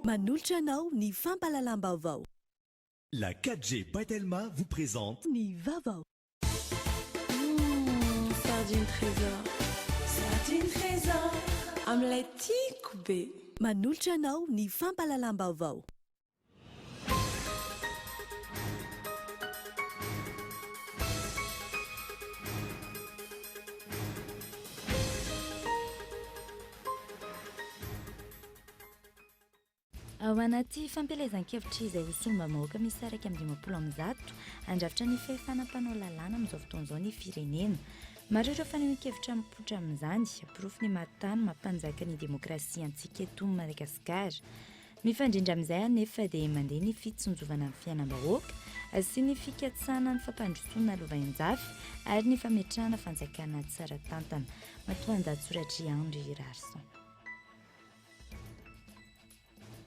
Manolotra anao ny fampalalam-baovao. La 4G Patelma vous présente Ny vaovao. Sardine trésor. Sardine trésor. Omelette tiako be. Manolotra anao ny fampalalam-baovao. Ao anaty fampelezan-kevitra izay ho somba-mahoaka misy araka amin'ny 50 andrafitra ny fahefanam-panao lalàna amin'izao fotoan'izao ny firenena. Maro ireo fanehoan-kevitra mipoitra amin'izany, pirofo ny mahatany mampanjaka ny demokrasia antsika eto Madagasikara. Mifandrindra amin'izay anefa dia mandeha ny fitsonjovana amin'ny fiainam-bahoaka sy ny fikatsana ny fampandrosoana lovain-jafy ary ny fametrahana fanjakana tsara tantana. Matoan-dahatsoratra Andry Rarson.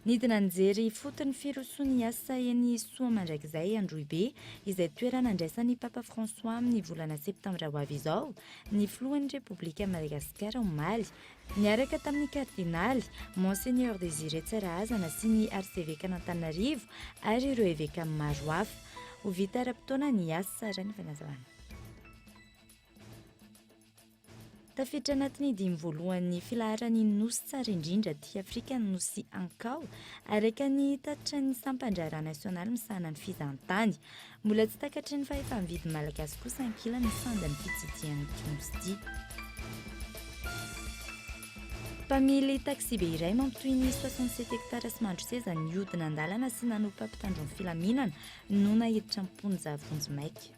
Nidina nijery fotony firosoany asa eny Soa mandrakizay Androibe izay toerana andraisan'ny Papa François amin'ny volana septambra ho avy izao, ny filohan'ny Repoblika Madagasikara omaly niaraka tamin'ny kardinaly Monseigneur Désiré Tsarazana sy ny arcevêque Antananarivo ary ireo évêque maro hafa. Ho vita ara-potoana ny asa raha ny fanazavana. Tafiditra anatin'ny dimy voalohan'ny filaharan'ny nosy tsara indrindra aty Afrika ny nosy Ankao araka ny tatitra ny sampandrara nasionaly misahana ny fizahantany. Mbola tsy takatry ny fahefa-mividy malagasy kosa ankila ny sandan'ny fitsidihan'ny nosy. Mpamily taxi be iray mampitoy ny 67 hektara sy mandro seza ny hodina an-dalana sy nanompa mpitandron'ny filaminana no nahiditra amponja vonjy-maika.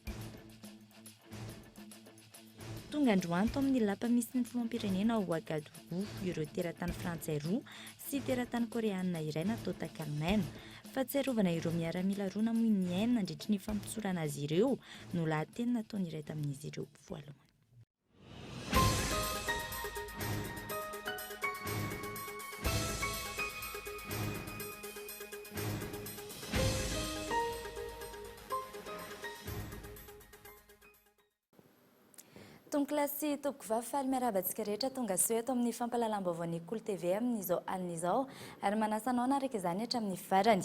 Tonga androany tao amin'ny lapa misy ny filoham-pirenena ao Ouagadougou, ireo teratany frantsay roa sy teratany koreana iray natao takalmaina. Fahatsiarovana ireo miaramila roa namoy ny aina nandritra ny fampitsorana azy ireo no lahateny nataony iray tamin'izy ireo voalohany. Tonklasy tokovafa faly miarabantsika rehetra tonga soa eto amin'ny fampalalam-baovao Cool TV amin'izao alina izao ary manasanao naraka izany hatramin'ny farany.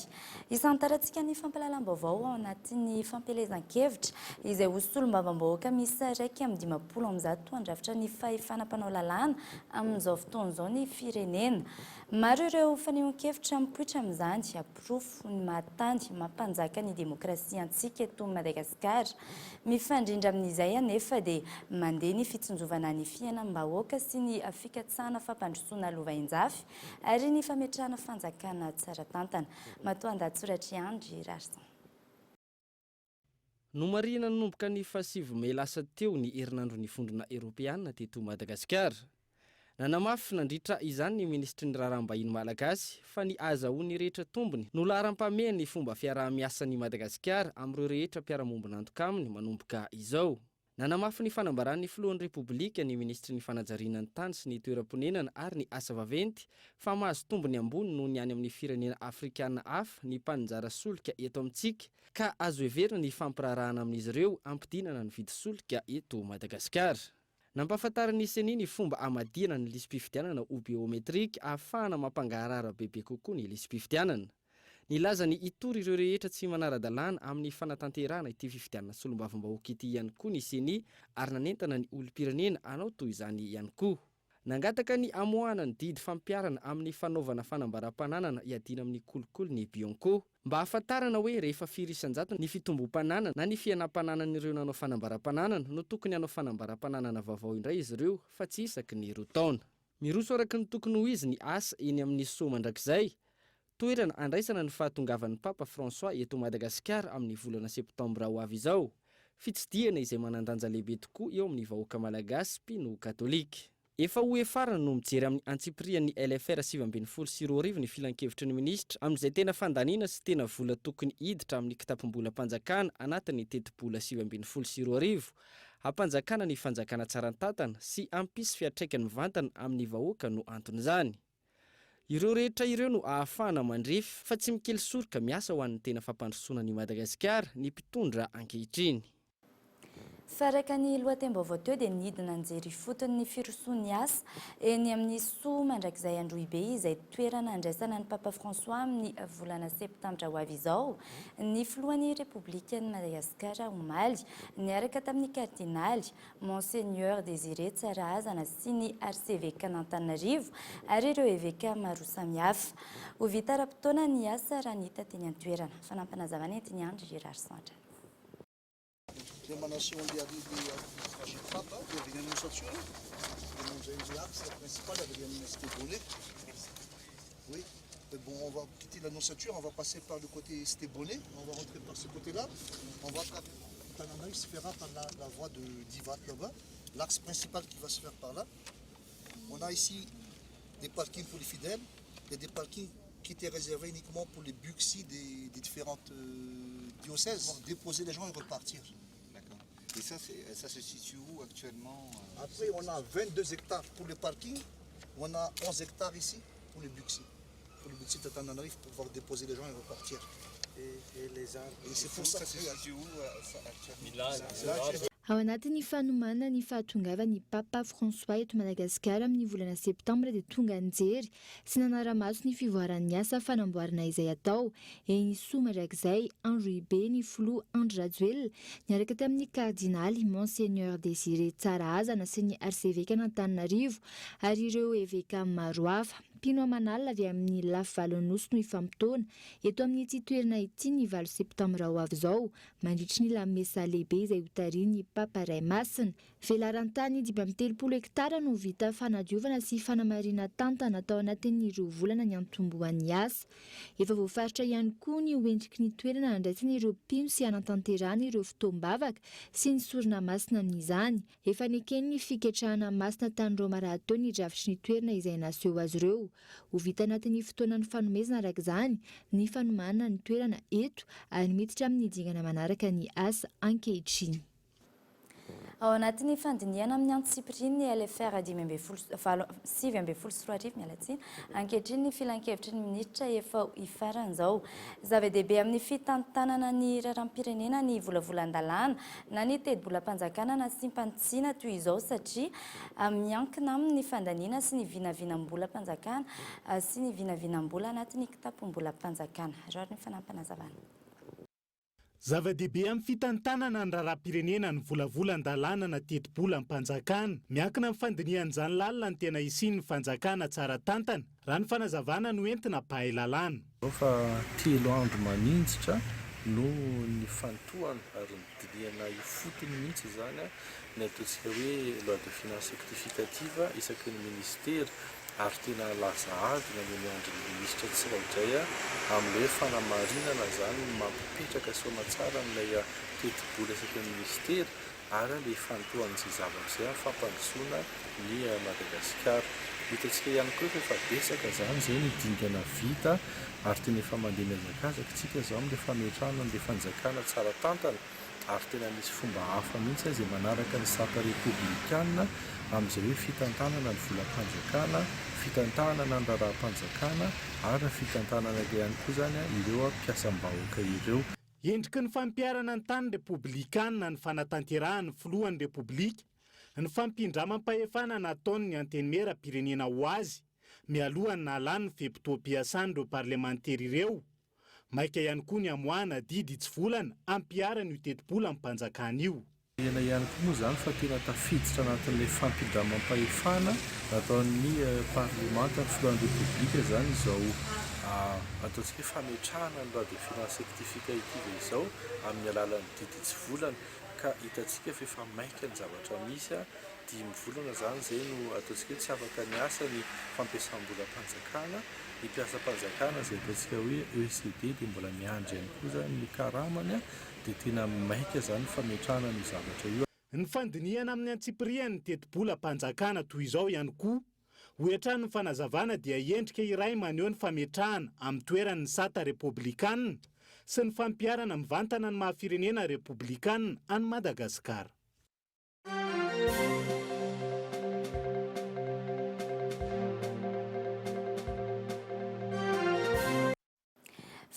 Isantarantsika ny fampalalam-baovao ao anatin'ny fampelezan-kevitra izay ho solombavam-bahoaka misy araiky amin'ny 50 andrafitra ny fahefanam-panao lalàna amin'izao fotoan'izao ny firenena. Maro ireo fanehoan-kevitra mipoitra amin'izany, aprofo ny mahatany mampanjaka ny demokrasia antsika eto Madagasikara. Mifandrindra amin'izay anefa dia mandeha ny fitsonjovana ny fiainam-bahoaka sy ny fikatsana fampandrosoana lovain-jafy ary ny fametrahana fanjakana tsara tantana. Matoan-dahatsoratra Andry Rarson. No marina nanomboka ny fahasivy May lasa teo ny herinandro ny fondrona Eropeanina teto Madagasikara. Nanamafy nandritra izany ny ministry ny raharaham-bahiny malagasy fa ny azahoany rehetra tombony no laharam-pameha ny fomba fiaraha-miasan'ny Madagasikara amin'ireo rehetra mpiara-mombona antoka aminy manomboka izao. Nanamafy ny fanambaran'ny filohan'ny Repoblika ny ministry ny fanajariana ny tany sy ny toeram-ponenana ary ny asa vaventy fa mahazo tombony ambony noho ny any amin'ny firenena Afrikana hafa ny mpanjara solika eto amintsika ka azo heverina ny fampirarahana amin'izy ireo ampidinana ny vidy solika eto Madagasikara. Nampafantara ny seni ny fomba amadihana ny lisam-pifidianana ho biometrika ahafahana mampangarara bebe kokoa ny lisam-pifidianana. Nilaza ny itory ireo rehetra tsy manara-dalàna amin'ny fanatanterahana ity fifidianana solombavam-bahoaka ity ihany koa ny seni ary nanentana ny olom-pirenena anao toy izany ihany koa. Nangataka ny amoahana ny didy fampiarana amin'ny fanaovana fanambaram-pananana iadina amin'ny kolokolo ny Bionko mba hahafantarana hoe rehefa firisan-jato ny fitombom-pananana na ny fiainam-pananan'ireo nanao fanambaram-pananana no tokony hanao fanambaram-pananana vaovao indray izy ireo fa tsy isaky ny roa taona. Miroso araky ny tokony ho izy ny asa eny amin'ny Soa mandrakizay. Toerana andraisana ny fahatongavan'ny Papa François eto Madagasikara amin'ny volana septambra ho avy izao. Fitsidihana izay manandanja lehibe tokoa eo amin'ny vahoaka malagasy mpino katolika. Efa ho efarana no mijery amin'ny antsiprian'ny LFR 724 ny filan-kevitry ny ministra amin'izay tena fandaniana sy tena vola tokony hiditra amin'ny kitapom-bola mpanjakana anatin'ny teti-bola 724 hampanjakana ny fanjakana tsaran-tantana sy ampisy fiatraikany mivantana amin'ny vahoaka no anton'izany. Ireo rehetra ireo no ahafahana mandrefy fa tsy mikely soroka miasa ho an'ny tena fampandrosoana ny Madagasikara ny mpitondra ankehitriny. Faraka ny lohatem-baovao teo dia nidina anjery fotony ny firosoan'ny asa eny amin'ny soa mandrakizay Androibe izay toerana andraisana ny Papa François amin'ny volana septambra ho avy izao. Ny filohan'ny Repoblikan'i Madagasikara omaly niaraka tamin'ny kardinaly Monseigneur Désiré Tsaraazana sy ny arcevêque n'Antananarivo ary ireo évêque maro samihafa. Ho vita ara-potoana ny asa raha nita teny an-toerana. Fanampanazavana entiny Andry Girard Sandra. L'émanation des Papa, il y avait une annonciature. L'axe principal avait Stébonné. Oui. Mais bon, on va quitter l'annonciature, on va passer par le côté Stébonné. On va rentrer par ce côté-là. On va Tananarive se fera par la voie de Divat là-bas. L'axe principal qui va se faire par là. On a ici des parkings pour les fidèles. Il y a des parkings qui étaient réservés uniquement pour les buxis des différentes diocèses. Déposer les gens et repartir. Et ça se situe où actuellement Après, on a 22 hectares pour le parking. On a 11 hectares ici pour les buxis. Pour les buxis de Tananarive pour pouvoir déposer les gens et repartir. et les arbres. Et c'est pour ça Ça que se situe où actuellement Ao anatin'ny fanomana ny fahatongavan'ny Papa François eto Madagasikara amin'ny volana septambra dia tonga anjery sy nanara-maso ny fivoaran'ny asa fanamboarana izay atao eny soa mandrakizay Androibe ny filoha Andry Rajoelina niaraka tamin'ny kardinaly Monseigneur Désiré Tsaraazana sy ny arcevêque n'Antananarivo ary ireo évêque maro hafa. Mpino aman'alina avy amin'ny lafivalon'osy no ifampitona eto amin'ity toerana ity ny 8 septambra ho avy izao mandritry ny lamesa lehibe izay hotarian'ny Papa Iray Masina. Velarantany 530 hektara no vita fanadiovana sy fanamarina tantana tao anatin'ny 2 volana ny antombohan'ny asa. Efa voafaritra ihany koa ny hoendriky ny toerana andraisany ireo mpino sy anatanterahana ireo fotoam-bavaka sy ny sorona masina amin'izany. Efa nekeny ny fiketrahana masina tany Roma-Rahateo ny drafitry ny toerana izay naseho azy ireo. Ho vita anatin'ny fotoanan'ny fanomezana araka izany ny fanomana ny toerana eto ary miditra amin'ny dingana manaraka ny asa ankehitriny. Ao anatin'ny fandiniana amin'ny antsipiriny ny LFR 7 mialatsiny ankehitriny ny filan-kevitry ny minitra efa ifaran'izao. Zava-dehibe amin'ny fitantanana ny raharam-pirenena ny volavolan-dalàna na ny teti-bolam-panjakana na simpantsiana toy izao satria miankina amin'ny fandaniana sy ny vinavinam-bolam-panjakana sy ny vinavinam-bola anatin'ny kitapom-bolam-panjakana. Rary ny fanampanazavana. Zava-dehibe amin'ny fitantanana ny raharam-pirenena ny volavolan-dalàna na teti-bolam-panjakana. Miankina amin'ny fandinian'izany lalina ny tena isian'ny fanjakana tsara tantana. Raha ny fanazavana no entina pahay lalàna. Fa 3 andro manintsitra no ny fantohana ary nidiniana ifotony mihitsy zany ny ataontsika hoe loi de finance rectificative isaky ny ministera ary tena laza avy na ny andron'ny minisitra tsirairay amin'ilay fanamarinana zany mampipetraka soamatsara n'ilay teti-bola isaky ny ministera ary ilay fantohan'izay zavatra izay fampandrosoana ny Madagasikara. Hitantsika ihany koa efa betsaka zany izay ny dingana vita ary tena efa mandeha mihazakazaka tsika zao amin'ilay fametrahana n'ilay fanjakana tsara tantana ary tena misy fomba hafa mihitsy izay manaraka ny sata repoblikanina amin'izay hoe fitantanana ny volam-panjakana, fitantanana ny raharam-panjakana ary fitantanana ihany koa zany ireo mpiasam-bahoaka ireo. Endriky ny fampiarana ny tany repoblikanina ny fanatanterahany filohan'ny repoblika, ny fampindramam-pahefana nataony ny antenimera-pirenena ho azy mialohany nalany fepo-toam-piasan'ireo parlemantera ireo. Maika ihany koa ny amoahana didy tsy volana ampiarana io teti-bola amin'ny mpanjakana io. Ena ihany koa moa zany fa tena tafiditra anatin'ilay fampindramam-pahefana nataon'ny parlemanta ny filohan'ny repoblika zany izao ataontsika fametrahana ny loi de finance rectificative izao amin'ny alalan'ny didy tsy volana ka hitantsika fa efa maika ny zavatra misy 5 volana zany izay no ataontsika tsy afaka ny asa ny fampiasam-bolam-panjakana ny mpiasam-panjakana izay ataontsika hoe ECD dia mbola miandry ihany koa zany ny karamany dia tena maika zany fametrahana ny zavatra io. Ny fandiniana amin'ny antsipirian'ny teti-bolam-panjakana toy izao ihany koa hoetrany ny fanazavana dia endrika iray maneho ny fametrahana amin'ny toeran'ny sata repoblikanina sy ny fampiarana mivantana ny mahafirenena repoblikanina any Madagasikara.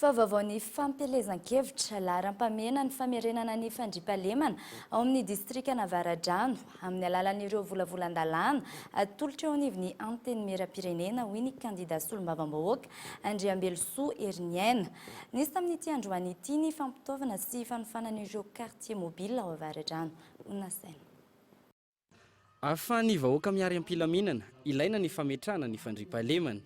fa vaovao ny fampelezan-kevitra laharam-pamena ny famerenana ny fandriampahalemana ao amin'ny distrika Navaradrano amin'ny alalan'ireo volavolan-dalàna atolotra eo anivon'ny anteny mera-pirenena hoy ny kandida solombavam-bahoaka Andriambelosoa Herniaine. Nisy tamin'ity androany ity ny fampitaovana sy fanofanan'ireo quartier mobile ao Avaradrano. Onasaina. Ahafahan'ny vahoaka miary am-pilaminana, ilaina ny fametrahana ny fandriampahalemana.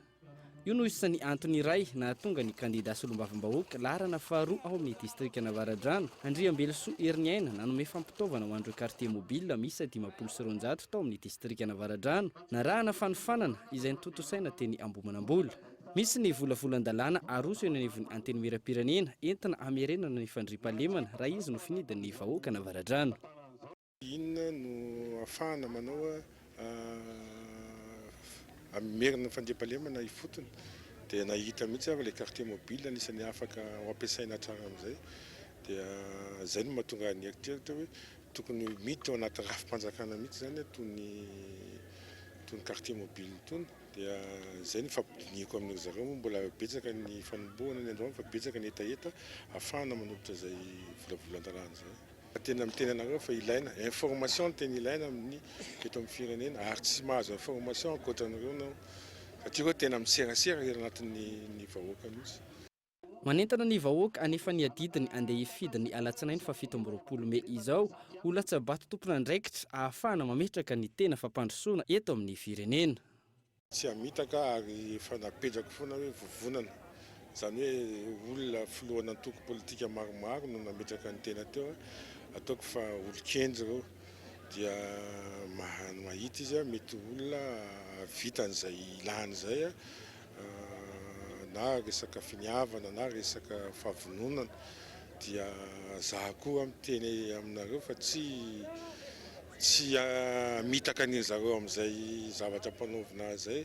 Io no isany antony iray nahatonga ny kandida solombavam-bahoaka laharana faharoa ao amin'ny distrika Navaradrano Andriambelosoa Herniaine nanome fampitaovana ho an'ireo quartier mobile misy 509 tao amin'ny distrika Navaradrano narahana fanofanana izay notontosaina teny Ambomanambola. Misy ny volavolan-dalàna aroso eny anivon'ny anteny mera-pirenena entina hamerenana ny fandriampahalemana raha izy no finidin'ny vahoaka Navaradrano. Inona no afahana manao amerina ny fandriampahalemana ifotony dia nahita mihitsy ary le quartier mobile anisany afaka ho ampiasaina tsara amin'izay dia zay no mahatonga ny eritreritra hoe tokony miditra ao anaty rafim-panjakana mihitsy zany tony quartier mobile tony dia zay ny fampidiniko amin'io zareo mbola betsaka ny fanombohana ny androany fa betsaka ny etaeta ahafahana manolotra zay volavolan-dalàna zay. Tena miteny anareo fa ilaina information tena ilaina amin'ny eto amin'ny firenena ary tsy mahazo information ankoatran'ireo nao satria tena miserasera ry anatin'ny vahoaka mihitsy. Manentana ny vahoaka anefa ny adidiny andeha hifidy ny alatsinainy fa 17 Mey izao ho latsabato tompon'andraikitra ahafahana mametraka ny tena fampandrosoana eto amin'ny firenena. Tsy hamitaka ary efa napetraka foana hoe vovonana. Zany hoe olona filohana antoko politika maromaro no nametraka ny tena teo ataoko fa olo-kenjy reo dia mahita izy mety olona vitan'izay ilany zay na resaka finiavana na resaka fahavononana dia zaho koa miteny aminareo fa tsy mitaka an'iny zareo amin'izay zavatra mpanaovina zay.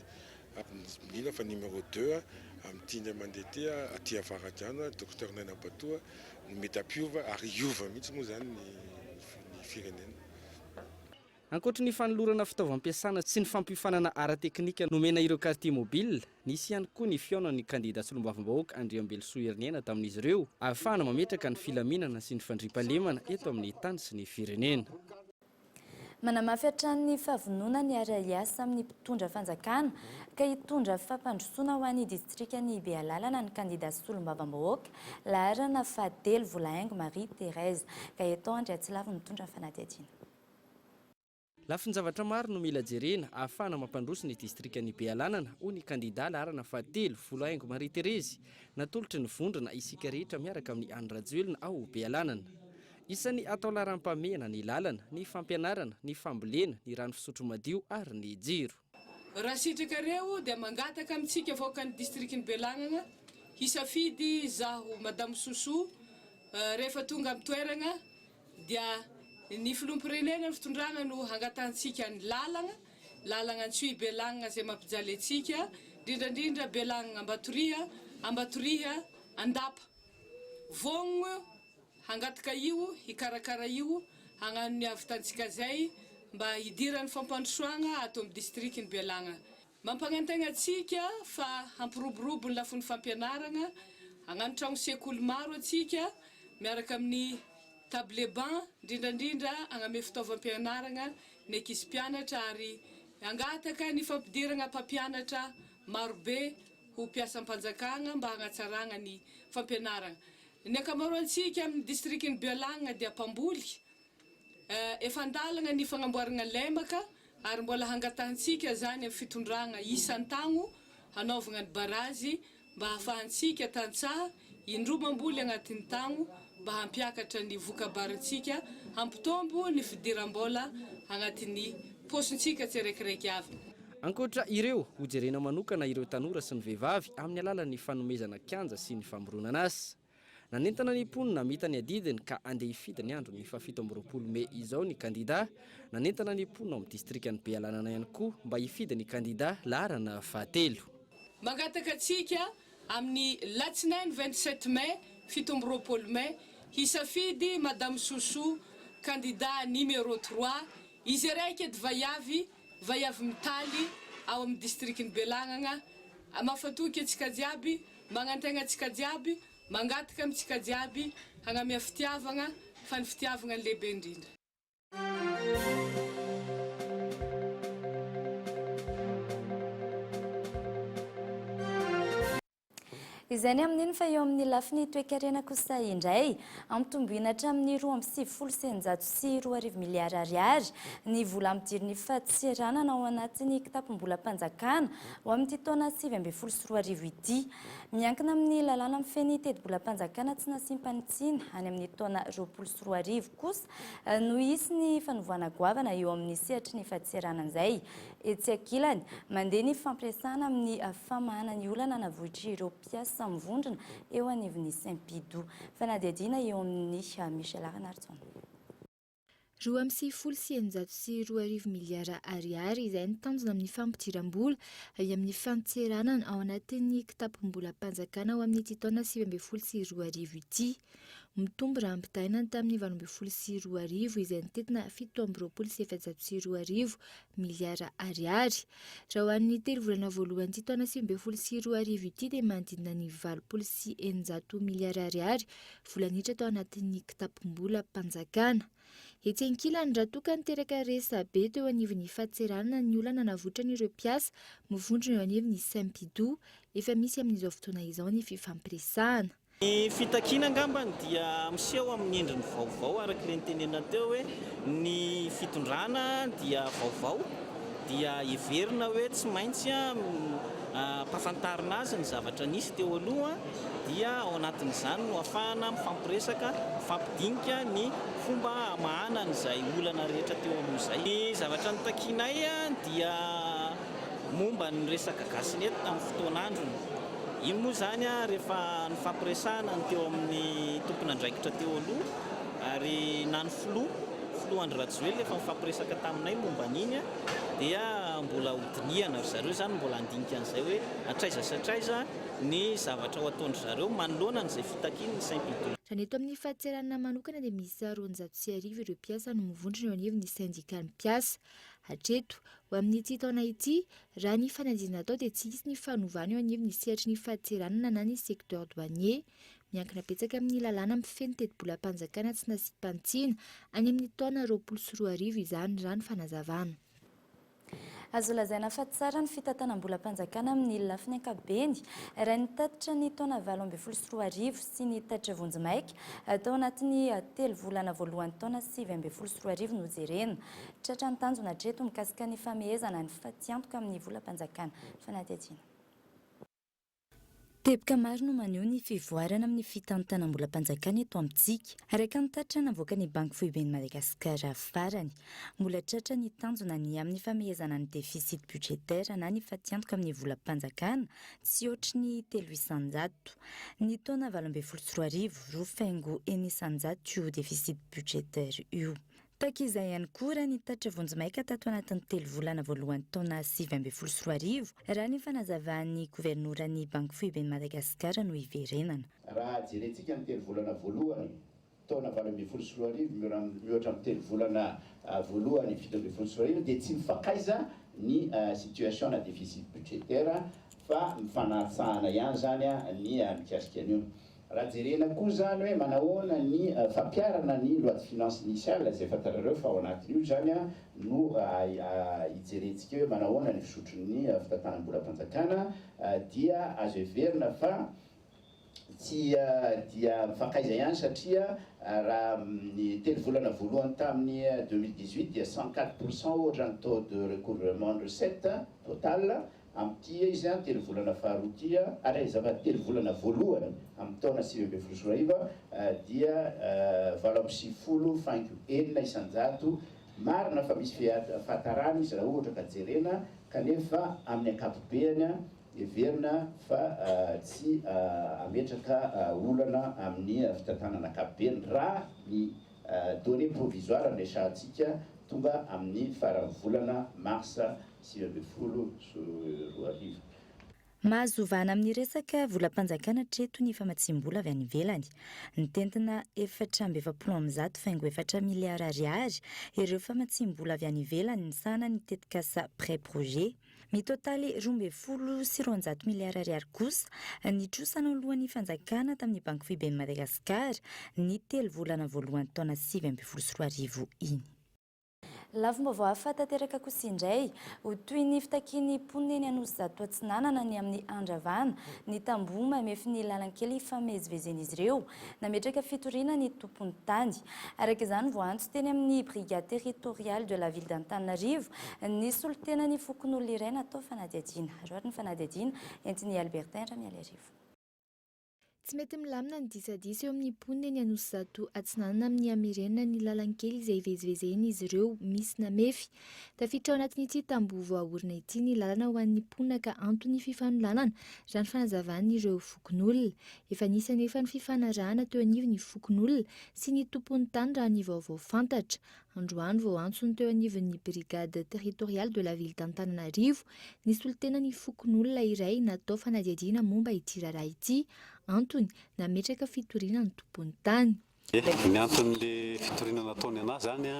Mino fa numéro 2 amin'ity indray mandeha ty aty Avaradrano Dr Naina Batoa no mety ampiova ary iova mihitsy moa zany ny firenena. Ankoatra ny fanolorana fitaovam-piasana sy ny fampiofanana ara-teknika nomena ireo quartier mobile, nisy ihany koa ny fiaonan'ny kandida solombavam-bahoaka Andriambelosoa Herniaine tamin'izy ireo ahafahana mametraka ny filaminana sy ny fandriampahalemana eto amin'ny tany sy ny firenena. Manamafy hatrany fahavonona ny ara-iasa amin'ny mpitondra fanjakana ka hitondra fampandrosoana ho an'ny distrika ny Bealalana ny kandida solombavam-bahoaka laharana fahatelo Volahaingo Marie Thérèse ka eto Andriatsilavy mitondra fanadihadiana. Lafiny zavatra maro no mila jerena ahafahana mampandroso ny distrika ny Bealanana ho ny kandida laharana fahatelo Volahaingo Marie Thérèse natolotra ny vondrona isika rehetra miaraka amin'ny Andrajoelina ao Bealanana. Isany atao laharam-pamehana ny lalana, ny fampianarana, ny fambolena, ny rano fisotro madio ary ny jiro. Raha sitrakareo dia mangataka amintsika voaka ny distrikin'ny Bealanana hisafidy zaho Madame Sousou rehefa tonga amin'ny toerana dia ny filoham-pirenena ny fitondrana no hangatahantsika ny lalana Antsoy Bealanana zay mampijaly antsika indrindrandrindra Bealanana Ambatoriha Andapa Vogno hangataka io hikarakara io hagnano ny avitantsika zay mba hidiran'ny fampandrosoana ato amin'ny distrikiny Bealanana. Mampanentegna atsika fa hampiroborobo ny lafin'ny fampianarana hagnano tragno sekoly maro atsika miaraka amin'ny table banc indrindrandrindra hagname fitaovam-pianarana ny ankizy mpianatra ary hangataka ny fampidirana mpampianatra marobe ho mpiasam-panjakana mba hagnatsarana ny fampianarana. Ny ankamaroantsika amin'ny distrikiny Bealanana dia mpamboly efa andalana ny fagnamboarana lemaka ary mbola hangatahantsika zany amin'ny fitondrana isan-tagno hanaovana ny barazy mba hahafahantsika tantsaha indroa mamboly agnatin'ny tagno mba hampiakatra ny vokabarantsika hampitombo ny fidiram-bola agnatin'ny posintsika tsiraikiraiky avy. Ankoatra ireo ho jerena manokana ireo tanora sy ny vehivavy amin'ny alalan'ny fanomezana kianja sy ny famoronana azy. Nanentana ny mponina mita ny adidiny ka andeha hifidy ny andro ny 17 Mey izao ny kandida. Nanentana ny mponina amin'ny distrikany Bealanana ihany koa mba hifidy ny kandida laharana fahatelo. Mangataka atsika amin'ny latsinainy 27 Mey 17 Mey hisafidy Madame Sousou kandida numéro 3 izy raiky edy vaiavy mitaly ao amin'ny distrikiny Bealanana. Mafatoky atsika jiaby, magnantegna atsika jiaby mangataka amintsika jiaby hagnamia fitiavagna fa ny fitiavagna ny lehibe indrindra. Izany amin'iny fa eo amin'ny lafiny toe-karena kosa indray ampitomboina hatramin'ny 2,700 miliary ariary ny vola amidiriny fahatseranana ao anatin'ny kitapom-bola mpanjakana ho amin'ity taona 2024 ity. Miankina amin'ny lalàna mifeny teti-bola mpanjakana tsy nasimpanitsina any amin'ny taona 2024 kosa no isy ny fanovoana goavana eo amin'ny sehatry ny fahatseranana izay. Etsy ankilany mandeha ny fampiresana amin'ny famahana ny olana na vohitry ireo mpiasa mivondrona eo anivon'ny Saint-Pidou. Fanadihadiana eo amin'ny Michel Arnardson. 2,702 miliara ariary izay nitanjona amin'ny fampidiram-bola amin'ny fantseranana ao anatin'ny kitapom-bola mpanjakana ao amin'ny taona 2024 ity. Mitombo raha ampitaina tamin'ny 2024 izay nitetina 7,702 miliara ariary. Raha ho an'ny telo volana voalohany taona 2024 ity dia manodidina ny 4,900 miliara ariary volanitra tao anatin'ny kitapom-bola mpanjakana. Etsy ankilany raha toka niteraka resabe teo anivon'ny fahatseranana ny olana navotra n'ireo mpiasa mivondrona eo anivon'ny Saint-Pidou efa misy amin'izao fotoana izao ny fifampiresahana. Ny fitakiana angambany dia miseho amin'ny endriny vaovao araka ilay nitenena teo hoe ny fitondrana dia vaovao dia heverina hoe tsy maintsy mpahafantarina azy ny zavatra nisy teo aloha dia ao anatin'izany no ahafahana mifampiresaka mifampidinika ny fomba mahana n'izay olana rehetra teo aloha izay. Ny zavatra nitakinay dia momba ny resaka gasiny eto tamin'ny fotoan'androny. Iny moa zany rehefa ny fampiresahana ny teo amin'ny tompon'andraikitra teo aloha ary na ny filoha Andry Rajoelina efa mifampiresaka taminay momba an'iny dia mbola hodiniana ry zareo zany mbola handinika an'izay hoe atraiza sy atraiza ny zavatra ho ataonry zareo manoloana n'izay fitakiany ny Saint-Pidou. Raha ny eto amin'ny fahatseranana manokana dia misy 450 ireo mpiasa no mivondrona eo anivon'ny sindikaly mpiasa. Hatreto ho amin'ity taona ity raha ny fanadinana atao dia tsy isy ny fanovana eo anivon'ny sehatry ny fahatseranana na ny secteur douanier. Miankina betsaka amin'ny lalàna mifeny teti-bola mpanjakana tsy nasimpantsina any amin'ny taona 2024 izany raha ny fanazavana. Azo lazaina fa tsara ny fitantanam-bola mpanjakana amin'ny lafiny ankabeny raha ny tatitra ny taona 2024 sy ny tatitra vonjimaika tao anatin'ny 3 volana voalohany taona 2024 no jerena. Tratra ny tanjona hatreto mikasika ny famehezana ny fatiantoka amin'ny vola mpanjakana. Fanadihadiana. Teboka maro no maneho ny fivoarana amin'ny fitantanam-bola mpanjakana eto amintsika. Araka ny tatra navoaka ny Banky Foiben'ny Madagasikara farany, mbola tratra ny tanjona ny amin'ny famehezana ny déficit budgétaire na ny fatiantoka amin'ny vola mpanjakana tsy ohatry ny 300. Ny taona 2024 2,900 io déficit budgétaire io. Takizay ihany koa raha ny tatra vonjimaika tato anatin'ny 3 volana voalohany taona 2024 raha ny fanazavahan'ny governoran'ny Banky Foiben'ny Madagasikara no iverenana. Raha jerentsika ny 3 volana voalohany taona 2024 mihoatra amin'ny 3 volana voalohany 2024 dia tsy mifakaiza ny situation na déficit budgétaire fa mifanatsahana ihany zany ny mikasika an'io. Raha jerena koa zany hoe manahoana ny fampiarana ny loi de finance initiale izay fantarareo fa ao anatin'io zany no hijerentsika hoe manahoana ny fisotron'ny fitantanam-bola mpanjakana dia azo heverina fa tsy dia mifakaiza ihany satria raha ny 3 volana voalohany tamin'ny 2018 dia 104% ohatra ny taux de recouvrement de recette total. Amin'ity izy 3 volana faharoa ty ary zava 3 volana voalohany amin'ny taona 2024 dia 7,900 marina fa misy fahatarana izy raha ohatra ka jerena kanefa amin'ny ankapobeny heverina fa tsy ametraka olana amin'ny fitantanana ankapobeny raha ny données provisoire resahantsika tonga amin'ny faran'ny volana mars 2024. Mahazovana amin'ny resaka vola mpanjakana treto ny famatsim-bola avy any ivelany. Ny tentina 470 miliara ariary ireo famatsim-bola avy any ivelany ny sana ny tetikasa pré projet. mitotaly 12.9 miliara ariary kosa nitrosana alohan'ny fanjakana tamin'ny banky fiben'ny Madagasikara ny 3 volana voalohan'ny taona 2024 iny. Lavim-baovao hafa tanteraka kosa indray ho toy ny fitakiany poneny Anosy Zato Atsinanana ny amin'ny Andravana ny Tamboho mamefy ny lalankely ifamezivezen'izy ireo nametraka fitoriana ny tompony tany. Araka izany voantso teny amin'ny brigade territoriale de la ville d'Antananarivo ny solotenany fokon'olona iray natao fanadihadiana. Roary ny fanadihadiana entin'ny Albertin Ramialerivo. Tsy mety milamina ny disadisa eo amin'ny poneny Anosy Zato Atsinanana amin'ny hamerenana ny lalankely izay ivezivezeny izy ireo misy namefy. Tafiditra ao anatin'ity tamboho voahorina ity ny lalana ho an'ny ponina ka antony fifanolanana raha ny fanazavany ireo fokon'olona. Efa nisy anefa ny fifanarahana teo anivo ny fokon'olona sy ny tompony tany raha ny vaovao fantatra. Androany vao antsony teo anivon'ny brigade territoriale de la ville d'Antananarivo ny solitena ny fokon'olona iray natao fanadihadiana momba ity raharaha ity. Antony nametraka fitoriana ny tompony tany. Ny anton'le fitoriana nataony anazy zany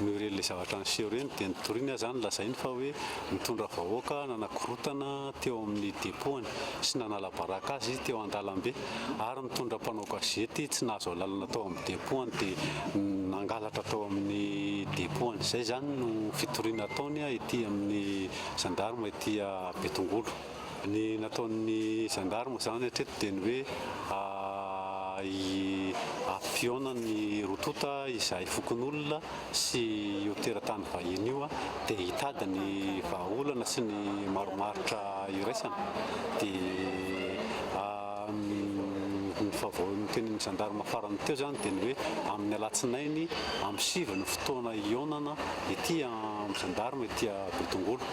miorely zavatra niseho reny dia nitoriana zany lazainy fa hoe mitondra vahoaka nanakorotana teo amin'ny depoany sy nanala baraka azy teo an-dalambe ary mitondra mpanao gazety tsy nahazo lalana tao amin'ny depoany dia nangalatra tao amin'ny depoany. Zay zany no fitoriana ataony ety amin'ny gendarme ety Betongolo. Ny nataon'ny gendarme zany hatreto dia ny hoe afiona ny rotota izay fokon'olona sy io teratany vahiny io dia hitady ny vahaolana sy ny maromaritra iraisana dia ny vaovao tenin'ny gendarme farany teo zany dia ny hoe amin'ny alatsinainy amin'ny 7 ny fotoana ionana ety amin'ny gendarme ety Betongolo.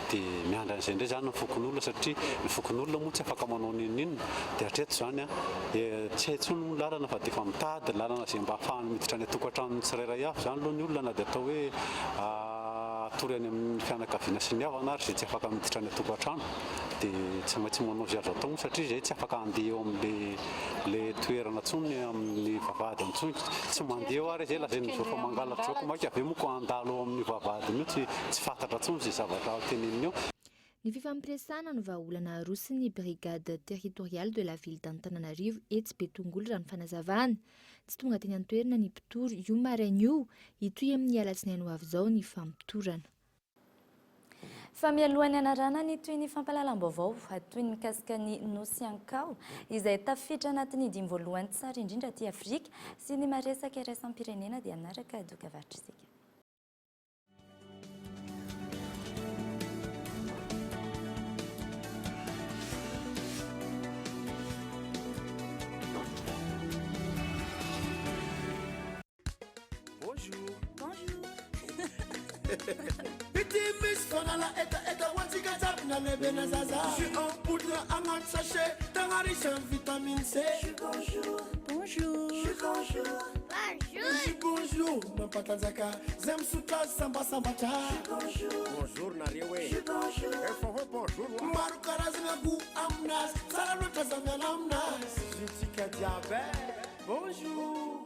Dia miandra an'izay indray zany ny fokon'olona satria ny fokon'olona moa tsy afaka manao ninninona dia hatreto zany tsy hay intsony ny lalana fa dia efa mitady lalana izay mba ahafahany miditra any atokantrano tsirairay avy zany aloha ny olona na dia atao hoe atory any amin'ny fianakaviana sy ny havana ary izay tsy afaka miditra any atokantrano dia tsy maintsy manao izay azo atao moa satria izay tsy afaka handeha eo amin'le toerana ntsony amin'ny vavahady ntsony tsy mandeha eo ary izay lazainy zao fa mangalatra zao maika ave moa ko andalo eo amin'ny vavahady mihitsy tsy fantatra ntsony izay zavatra teneniny eo. Ny fifampiresahana no vahaolana arosin'ny brigade territoriale de la ville d'Antananarivo etsy Betongolo raha ny fanazavana. Tsy tonga teny an-toerana ny mpitory io maraina io hitoy amin'ny alatsinainy ho avy izao ny fampitorana. Fa mialohan'ny anarana ny toy ny fampahalalam-baovao toy ny mikasika ny Nosy Ankao izay tafiditra anatin'ny 5 voalohany tsara indrindra aty Afrika sy ny maresaka iraisam-pirenena dia anaraka doka varitra isika. Je suis en poudre à ma sachet, dans la riche en vitamine C. Bonjour. Bonjour. Bonjour. Bonjour. Ma patanzaka, zem suka samba samba cha. Bonjour. Bonjour Nariwe. Bonjour. Bonjour. Maru karazna gu amnas, salalota zamyan amnas. Jutika diabet. Bonjour.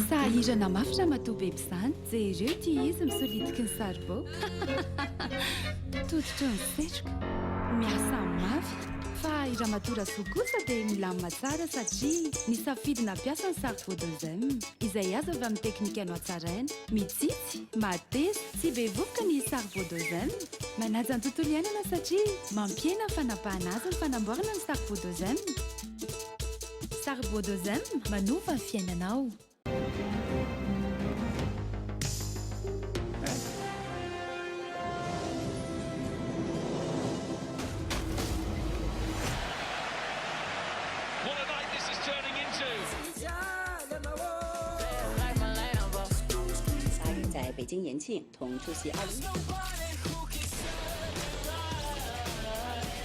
Sahirana mafy matoa izany jereo ty izy misolitika ny saribao toditra ny setroka miasa mafy fa iramatora sokosa dia milamina tsara satria nisafidina piasa ny saribodonzay izay azo avy amin'ny teknika no atsaraina mitsitsy matesy tsy be vovoka ny saribodonzay manaja ny tontolo iainana satria mampiena fanapahana azy ny fanamboarana ny saribodonzay saribodonzay manova ny fiainanao.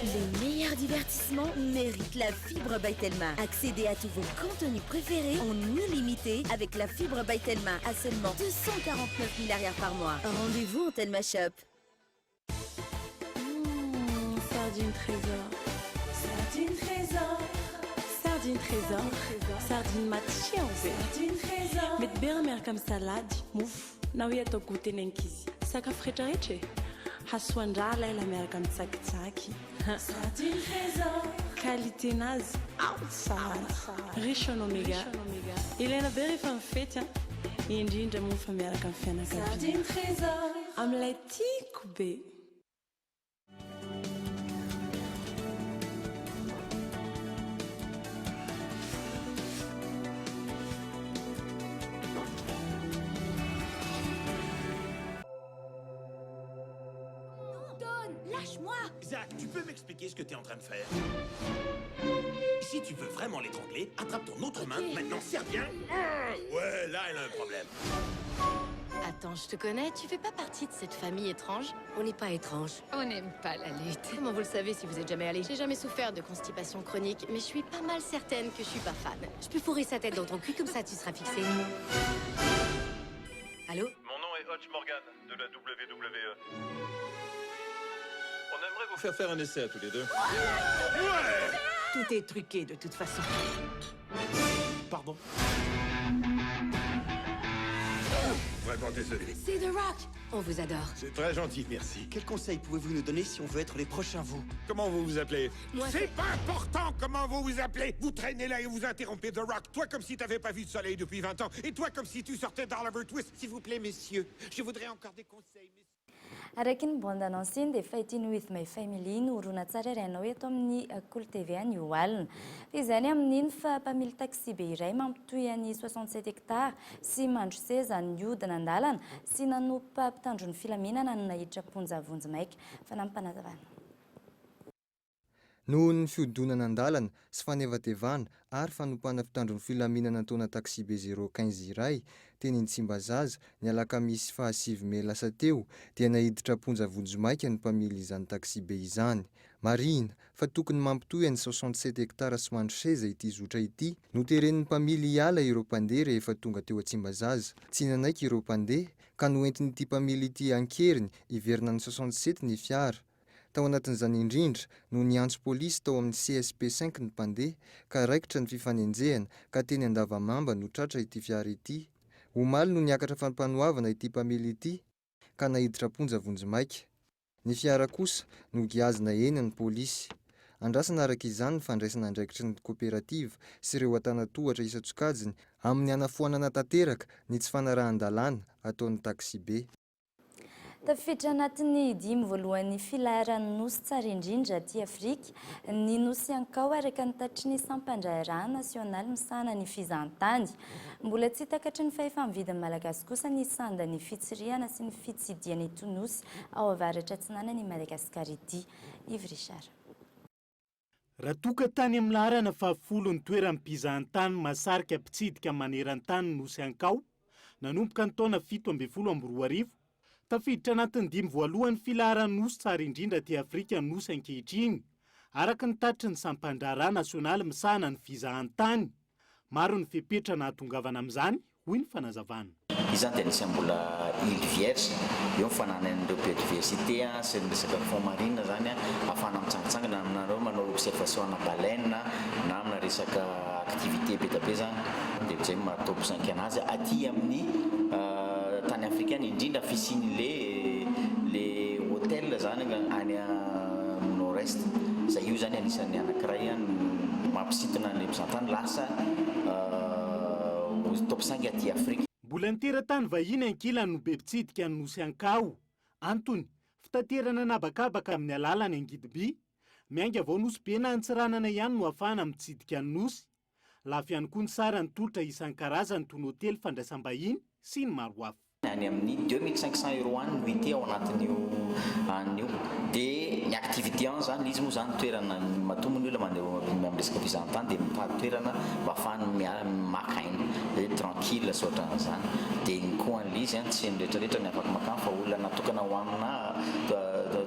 Les meilleurs divertissements méritent la fibre by Telma. Accédez à tous vos contenus préférés en illimité avec la fibre by Telma à seulement 249 000 arrières par mois. Rendez-vous en Telma Shop. Sardine trésor. Sardine trésor. Sardine trésor. Sardine matchia. Sardine trésor. Met bera mer comme salade. Mouf. Na wi ato goûter nenkizi. Sakafo rehetraretra. hasoandra laila miaraka mitsakitsaky qualiténazy tsara riche en oméga ilaina be rehefa mifety indrindra moa fa miaraka amin'ny fianakaviana amin'ilay tiako be. Lâche-moi! Zach, tu peux m'expliquer ce que tu es en train de faire? Si tu veux vraiment l'étrangler, attrape ton autre main, maintenant serre bien. Ouais, là, elle a un problème. Attends, je te connais, tu fais pas partie de cette famille étrange? On n'est pas étrange. On n'aime pas la lutte. Comment vous le savez si vous êtes jamais allé? J'ai jamais souffert de constipation chronique, mais je suis pas mal certaine que je suis pas fan. Je peux fourrer sa tête dans ton cul, comme ça tu seras fixé. Allô? Mon nom est Hutch Morgan, de la WWE. On aimerait vous faire faire un essai à tous les deux. Ouais! Tout est truqué de toute façon. Pardon? Vraiment désolé. C'est The Rock! On vous adore. C'est très gentil, merci. Quel conseil pouvez-vous nous donner si on veut être les prochains vous? Comment vous vous appelez? Moi, c'est pas important comment vous vous appelez. Vous traînez là et vous interrompez The Rock. Toi comme si t'avais pas vu de soleil depuis 20 ans. Et toi comme si tu sortais d'Oliver Twist. S'il vous plaît, messieurs, je voudrais encore des conseils. Araky ny bande-annonce iny dia efa ity With My Family norona tsara irainao eto amin'ny Cool TV any io alina. Izany amin'iny fa mpamily taxi be iray mampitoy any 67 hectare sy mandro seza niodina an-dalana sy nanompa mpitandro ny filaminana no nahiditra ponja vonjy-maika fa nampanazavana. Noho ny fiodonana an-dalana sy fanevatevana ary fanompana mpitandron'ny filaminana taona taxi be 015 iray teny Tsimbazaza ny alakamisy 5 Mey lasa teo dia nahiditra ponja vonjy-maika ny mpamily izany taxi be izany. Marina fa tokony mampitoy any 67 hectare sy mandro seza ity zotra ity. Noteren'ny mpamily hiala ireo mpandeha rehefa tonga teo Tsimbazaza. Tsy nanaiky ireo mpandeha ka noentin'ity mpamily ity ankeriny iverina ny 67 ny fiara. Tao anatin'izany indrindra no niantso polisy tao amin'ny CSP 5 ny mpandeha ka raikitra ny fifanenjehana ka teny Andavamamba no tratra ity fiara ity. Omaly no niakatra fampanoavana ity mpamily ity ka nahiditra ponja vonjy-maika. Ny fiara kosa no giazina eny ny polisy. Andrasana araka izany ny fandraisana andraikitry ny kooperativa sy ireo antanatohatra isan-tsokajiny amin'ny hanafoanana tanteraka ny tsy fanarahan-dalàna ataon'ny taxi be. Tafiditra anatin'ny 5 voalohan'ny filaharan'ny nosy tsara indrindra aty Afrika, ny nosy Ankao araka ny tatry ny sampandraharaha nasionaly misana ny fizahantany. Mbola tsy takatry ny fahefa-mividin'ny malagasy kosa ny sanda ny fitsiriana sy ny fitsidiana ito nosy ao avaratra atsinanan'i Madagasikara ity. Yves Richard. Raha toka tany amin'ny laharana 10 ny toeram-pizahantany masarika mpitsidika maneran-tany nosy Ankao, nanomboka ny taona 17 tafiditra anatin'ny 5 voalohan'ny filaharan'ny nosy tsara indrindra aty Afrika nosy ankehitriny, araka ny tatry ny sampandraharaha nasionaly misahana ny fizahantany. Maro ny fepetra nahatongavana amin'izany, hoy ny fanazavana. Izany dia anisany mbola île vierge, eo ny fananan'ireo biodiversité sy ny resaka fond marine zany ahafahana mitsangitsangana aminareo manao observation na baleine na amina resaka activité betabe zany dia zay mahatao mpisainky anazy aty amin'ny tany africaine indrindra fisiny le hôtel zany any nord-est. Zay io zany anisan'ny anankiray mampisintona ny mpizahantany lasa top 5 aty Afrika. Mbola nitera-tany vahiny ankilany no be mpitsidika ny nosy Ankao. Antony, fitaterana nabakabaka amin'ny alalany Angidiby, miainga avao nosy be na antsiranana ihany no ahafahana mitsidika ny nosy. Lafy ihany koa ny sara ny tolotra isan-karazany toy ny hôtely fandraisam-bahiny sy ny maro hafa. Any amin'ny 2500 euro any no hita ao anatin'io anio. Dia ny activité an zany izy moa zany toerana matomony olona mandeha amin'ny resaka fizahantany dia mitady toerana mba ahafahany maka aina dia tranquille sy ohatran'izany. Dia ny koa an'izy tsy ny rehetrarehetra ny afaka makany fa olona natokana ho amina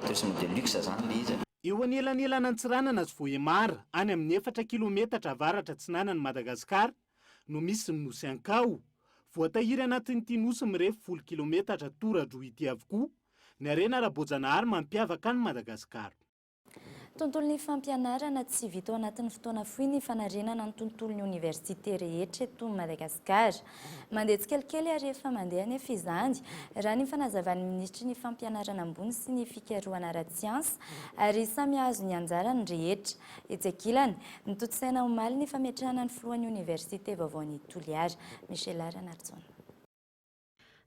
tourisme de luxe zany le izy. Eo anelanelana antsiranana sy Vohemara any amin'ny 4 kilometatra avaratra atsinanan'i Madagasikara no misy ny nosy Ankao. Voatahiry anatin'ity nosy mirefy 10 kilometatra tora-droa ity avokoa ny arena ara-Bojanahary mampiavaka ny Madagasikara. tontolon'ny fampianarana tsy vita ao anatin'ny fotoana fohy ny fanarenana ny tontolon'ny oniversite rehetra eto Madagasikara. Mandeha tsikelikely ary efa mandeha nefa izany raha ny fanazavan'ny ministry ny fampianarana ambony sy ny fikarohana ara-tsiansa ary samy azo ny anjarany rehetra. Etsy ankilany nitotsaina omaly ny fametrahana ny filohan'ny oniversite vaovaon'ny Toliara. Michel Ranartson.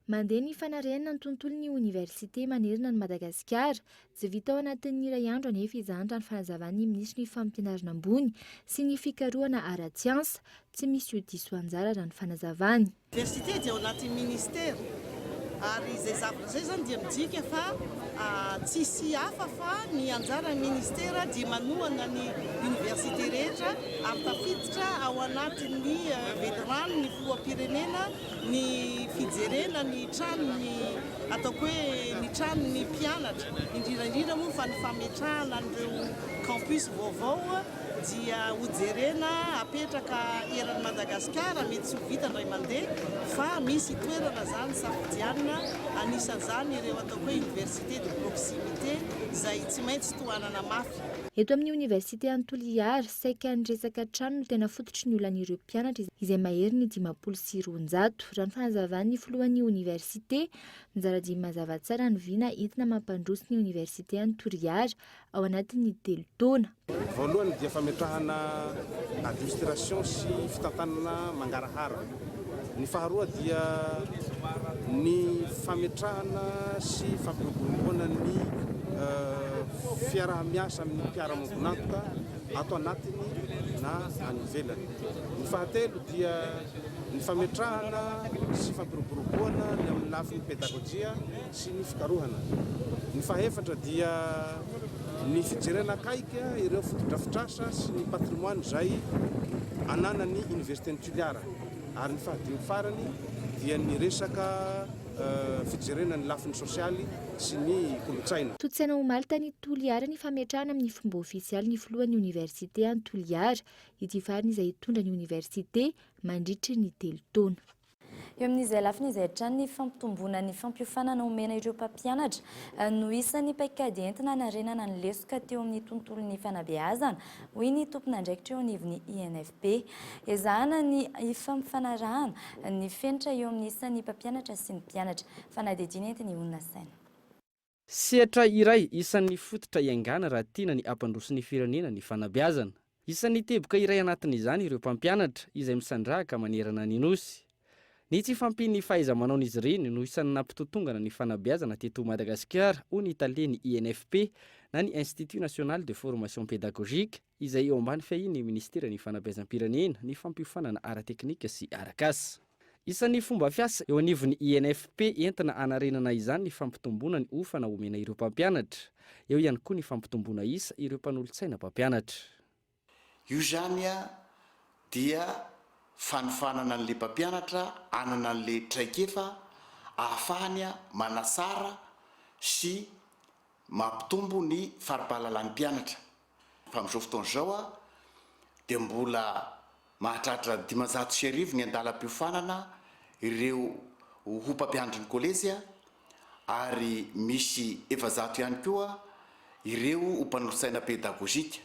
Mandeha ny fanarenana ny tontolon'ny oniversite manerana ny Madagasikara, tsy vita ao anatin'ny iray andro anefa izany raha ny fanazavan'ny ministry ny fampianarana ambony sy ny fikarohana ara-tsiansa tsy misy diso anjara raha ny fanazavany. Université dia ao anatin'ny ministera ary izay zavatra izay zany dia midika fa tsisy hafa fa ny anjaran'ny ministera dia manohana ny université rehetra ary tafiditra ao anatin'ny veterano ny filoham-pirenena ny fijerena ny tranony ataoko hoe ny tranony mpianatra indrindraindrindra moa fa ny fametrahana an'ireo campus vaovao dia hojerena apetraka eran'ny Madagasikara mety tsy ho vita indray mandeha fa misy toerana zany safidianina anisan'izany ireo ataoko hoe université de proximité izay tsy maintsy tohanana mafy. Eto amin'ny oniversite any Toliara, saika ny resaka trano no tena fototry ny olan'ireo mpianatra izay mahery ny 560. Raha ny fanazavan'ny filohan'ny oniversite, mizara-dimy mazava tsara ny vina entina mampandroso ny oniversite any Toliara ao anatin'ny 3 taona. Voalohany dia fametrahana administration sy fitantanana mangarahara. Ny faharoa dia ny fametrahana sy fampiroboroboana ny fiarah-miasa amin'ny mpiara-mongonantoka ato anatiny na any ivelany. Ny fahatelo dia ny fametrahana sy fampiroboroboana ny amin'ny lafin'ny pedagojia sy ny fikarohana. Ny fahaefatra dia ny fijerena akaika ireo fotodrafitrasa sy ny patrimoine izay ananan'ny université-ny Toliara. Ary ny fahadimy farany dia ny resaka fijerena ny lafiny sosialy sy ny kolotsaina. Totsaina omaly tany Toliara ny fametrahana amin'ny fomba ofisialy ny filohan'ny oniversite any Toliara, ity farany izay hitondra ny oniversite mandritry ny 3 taona. Eo amin'izay lafiny izay hatrany ny fampitomboana ny fampiofanana omena ireo mpampianatra no isan'ny paikady entina hanarenana ny lesoka teo amin'ny tontolon'ny fanabeazana, hoy ny tompon'andraikitra eo anivon'ny INFP. Ezahana ny ifampifanarahana ny fenitra eo amin'ny isan'ny mpampianatra sy ny mpianatra. Fanadidina entiny onina saina. Sehatra iray isan'ny fototra iaingana raha tiana ny ampandroso ny firenena ny fanabeazana. Isan'ny teboka iray anatin'izany ireo mpampianatra izay misandrahaka manerana ny nosy. Ny tsy fampiny fahaiza-manaon'izy ireny no isan'ny nampitotongana ny fanabeazana teto Madagasikara ho ny Italiany INFP na ny Institut National de Formation Pédagogique izay eo ambany fahiny ministera ny fanabeazam-pirenena ny fampiofanana ara-teknika sy arakasa. Isan'ny fomba fiasa eo anivon'ny INFP entina anarenana izany ny fampitomboana ny ofana omena ireo mpampianatra. Eo ihany koa ny fampitomboana isa ireo mpanolotsaina mpampianatra. Io zany dia fanofanana an'le mpampianatra anana an'le traikefa ahafahany manasara sy mampitombo ny fari-pahalalan'ny mpianatra. Fa amin'izao fotoana izao dia mbola mahatratra 500 ny andalam-piofanana ireo ho mpampianatra ny kolejy ary misy 700 ihany koa ireo ho mpanolotsaina pedagogika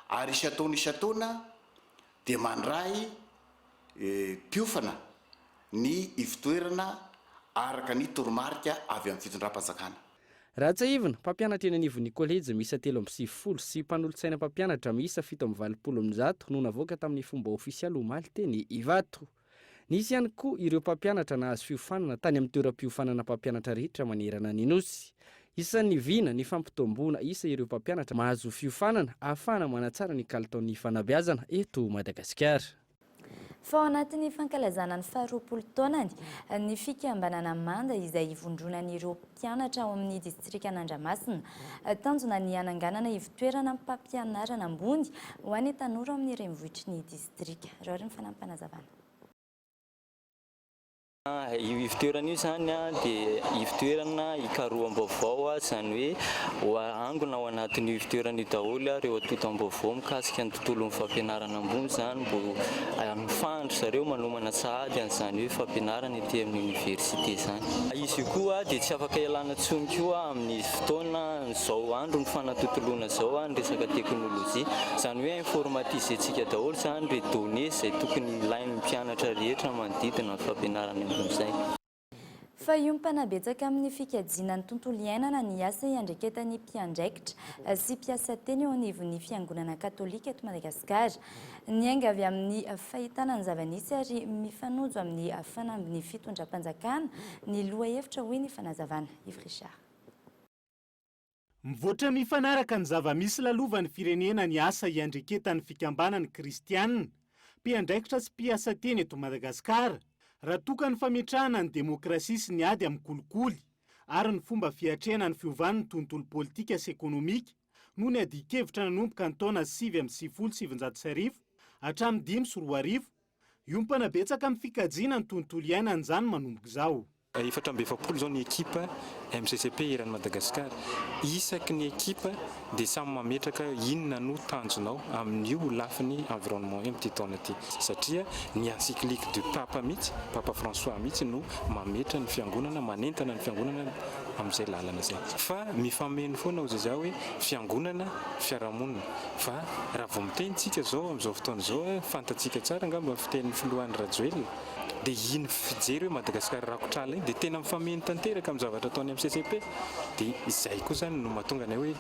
ary isataona dia mandray piofana ny ivitoerana araka ny toromarika avy amin'ny fitondram-panjakana. Raha tsy ahivina, mpampianatra eny anivon'ny kolejy miisa 370 sy mpanolotsaina mpampianatra miisa 720 no navoaka tamin'ny fomba ofisialy omaly teny Ivato. Nisy ihany koa ireo mpampianatra nahazo fiofanana tany amin'ny toeram-piofanana mpampianatra rehetra manerana ny nosy. Isan'ny vina ny fampitomboana isa ireo mpampianatra mahazo fiofanana ahafahana manatsara ny kalitaon'ny fanabeazana eto Madagasikara. Fa ao anatin'ny fankalazana ny 20 taonany ny fikambanana manda izay ivondronan'ireo mpianatra ao amin'ny distrika Andramasina tanjona ny ananganana ivitoerana mpampianarana ambony ho an'ny tanora amin'ny renivohitry ny distrika. Raha ny fanampanazavana. Io ivitoerana io zany dia ivitoerana ikaroam-baovao zany hoe angona ao anatin'io ivitoerana io daholo ireo atotam-baovao mikasika ny tontolon'ny fampianarana ambony zany mbo mifandry zareo manomana sahady an'izany hoe fampianarana ety amin'ny université zany. Izy io koa dia tsy afaka ialana tsony koa amin'ny fotoana izao andro ny fanatotoloana izao ny resaka teknôlôjia zany hoe informatisentsika daholo zany re données izay tokony ilain'ny mpianatra rehetra manodidina ny fampianarana ambon'izay. Fa iompana betsaka amin'ny fikajiana ny tontolo iainana ny asa iandreketan'ny mpiandraikitra sy mpiasa teny eo anivon'ny fiangonana katolika eto Madagasikara. Niainga avy amin'ny fahitana ny zava-nisy ary mifanojo amin'ny fanambin'ny fitondram-panjakana ny lohahevitra hoy ny fanazavana. Yves Richard. Mivoatra mifanaraka ny zava-misy lalovan'ny firenena ny asa iandreketan'ny fikambanan'ny kristianina, mpiandraikitra sy mpiasa teny eto Madagasikara. Raha tokany fametrahana ny demokrasia sy ny ady amin'ny kolikoly ary ny fomba fiatrena ny fiovan'ny tontolo politika sy ekonomika no ny adikevitra nanomboka ny taona 1970 hatramin'ny 2010 iompana betsaka amin'ny fikajiana ny tontolo iainana izany manomboka izao. 420 zao ny ekipa MCCP eran'ny Madagasikara. Isaky ny ekipa dia samy mametraka inona no tanjonao amin'io lafin'ny environnement amin'ity taona ity. Satria ny encyclique du Papa mihitsy, Papa François mihitsy no mametra ny fiangonana, manentana ny fiangonana amin'izay lalana izay. Fa mifameno foana ozy izao hoe fiangonana, fiarahamonina. Fa raha vao mitenitsika zao amin'izao fotoana izao fantatsika tsara angamba fiten'ny filohan'ny Rajoelina. Dia iny fijery hoe Madagasikara rakotrala iny dia tena mifameno tanteraka amin'ny zavatra ataony amin'ny CCP. Dia izay koa zany no mahatonga anay hoe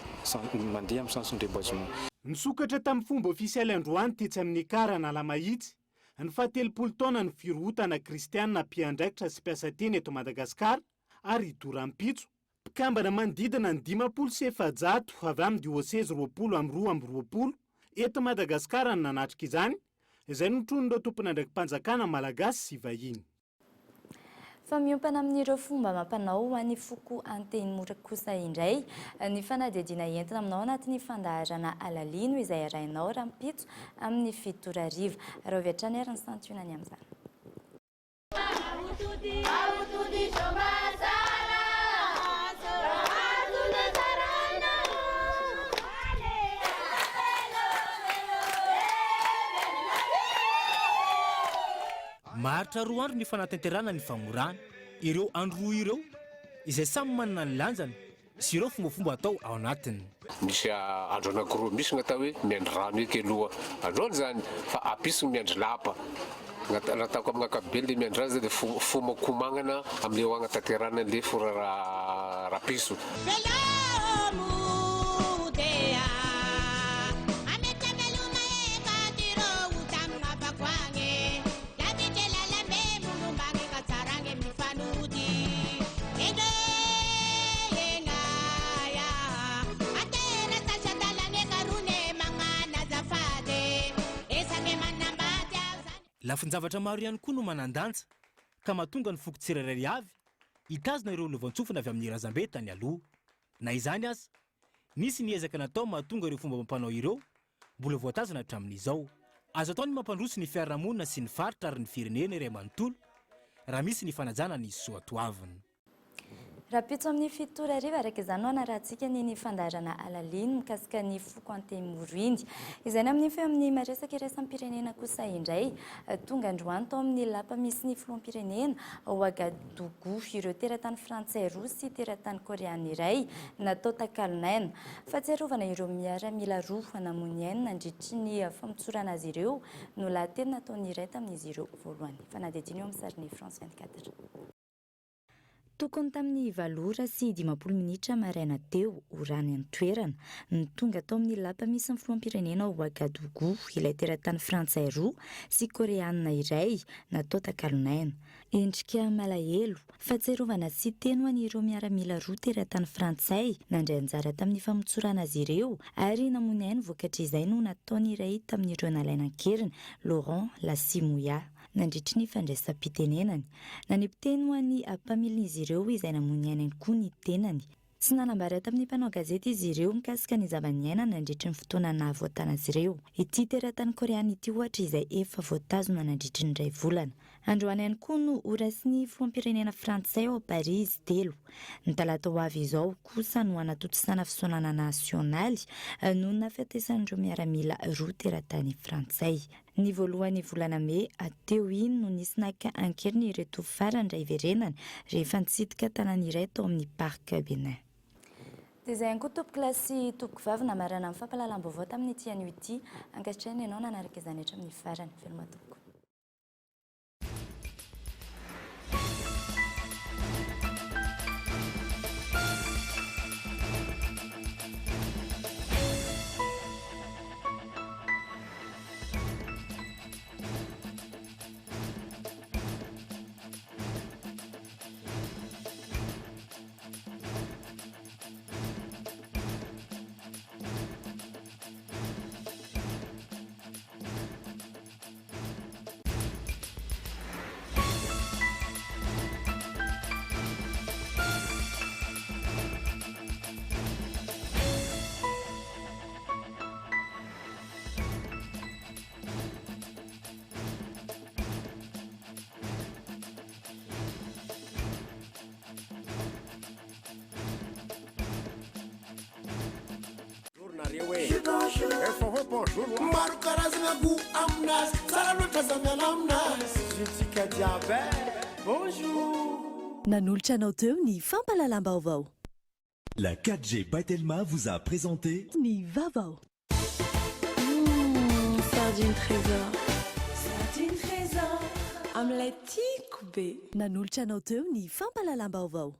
mandeha amin'ny sens ny reboisement. Nisokatra tamin'ny fomba ofisialy androany tetsy amin'ny karana Alamahitsy ny 17 taona ny firohotana kristianina mpiandraikitra sy mpiasa teny eto Madagasikara ary idoram-pitso mpikambana manodidina ny 500 avy amin'ny diocèse 20 eto Madagasikara no nanatrika izany. Izay no tronon'ireo tompon'andriakim-panjakana malagasy sy vahiny. Fa miompana amin'ireo fomba mampanao ho an'ny foko anteny-mora kosa indray ny fanadihadiana entina aminao anatin'ny fandaharana alalino izay arahinao rahampitso amin'ny 7 ariva. Raha viatrany ary ny santionany amin'izany. Maharitra 2 andro ny fanatanterana ny fagnorana. Ireo andro ireo izay samy manana ny lanjany sy ireo fombafomba atao ao anatiny. Misy andro anankiroa misy natao hoe miandry rano eky aloha. Androany zany fa apisy miandry lapa. Nataoko amin'ny ankapobeny dia miandry azy dia fomakomagnana amin'ny eo agnatanterana le fora rapiso. Lafin-javatra maro ihany koa no manandanja ka mahatonga ny foko tsirairay avy hitazona ireo lovantsofina avy amin'ny razambe tany aloha. Na izany aza nisy niezaka natao mahatonga ireo fomba mampanao ireo mbola voatazana hatramin'izao. Azo atao ny mampandroso ny fiarahamonina sy ny faritra ary ny firenena iray manontolo raha misy ny fanajana ny soatoavina. Rapitso amin'ny 7 ariva araka izany no anarahantsika ny fandaharana alalino mikasika ny foko anteny-moroiny. Izany amin'ny fe amin'ny maresaka iraisam-pirenena kosa indray tonga androany tao amin'ny lapa misy ny filoham-pirenena Ouagadougou ireo teratany frantsay roa sy teratany koreana iray natao takalonaina. Fahatsiarovana ireo miaramila roa hanamoniaina nandritry ny fampitsorana azy ireo no lahateny nataony iray tamin'izy ireo voalohany. Fanadihadiana eo amin'ny sarin'ny France 24. Tokony tamin'ny 7 sy 20 minitra maraina teo orany ny toerana ny tonga tao amin'ny lapa misy ny filoham-pirenena Ouagadougou ilay teratany frantsay roa sy koreana iray natao takalonaina. Endrika malahelo fahatsiarovana sy teny ho an'ireo miaramila roa teratany frantsay nandray anjara tamin'ny fampitsorana azy ireo ary namonainy vokatra izay no nataony iray tamin'ireo nalaina-keriny Laurent Lassimouya nandritry ny fandraisam-pitenenany. Nanipiteny ho an'ny mpamilon'izy ireo izay namonainy koa ny tenany. Tsy nanambara tamin'ny mpanao gazety izy ireo mikasika ny zava-niaina nandritry ny fotoana nahavoatana azy ireo. Ity teratany koreana ity ohatra izay efa voatazona nandritry ny 2 volana. androany ihany koa no orasy ny foam-pirenena frantsay ao Paris 3 ny talata ho avy izao kosa no anatotosana fisaonana nasionaly noho ny nafiatesan'ireo miaramila roa teratany frantsay. Ny voalohany volana May teo iny no nisy naka ankeriny ireto farany ray verenany rehefa nitsidika tanàna iray tao amin'ny parc Benin. Dia izay ihany koa tompoko lahy sy tompoko vavy namarana amin'ny fampahalalam-baovao tamin'ny ity anio ity ankehitriny ianao nanaraka izany hatramin'ny farany. Veloma tompoko. Maro karazana go aminazy tsara loatra za miala aminazy zitsika jiaby bonjour nanolotra anao teo ny fampahalalam-baovao. La 4G Baitelma vous a présenté Ni Vavao. Sardine trésor. Sardine trésor. Omelette coupée. Nanolotra anao teo ny fampahalalam-baovao.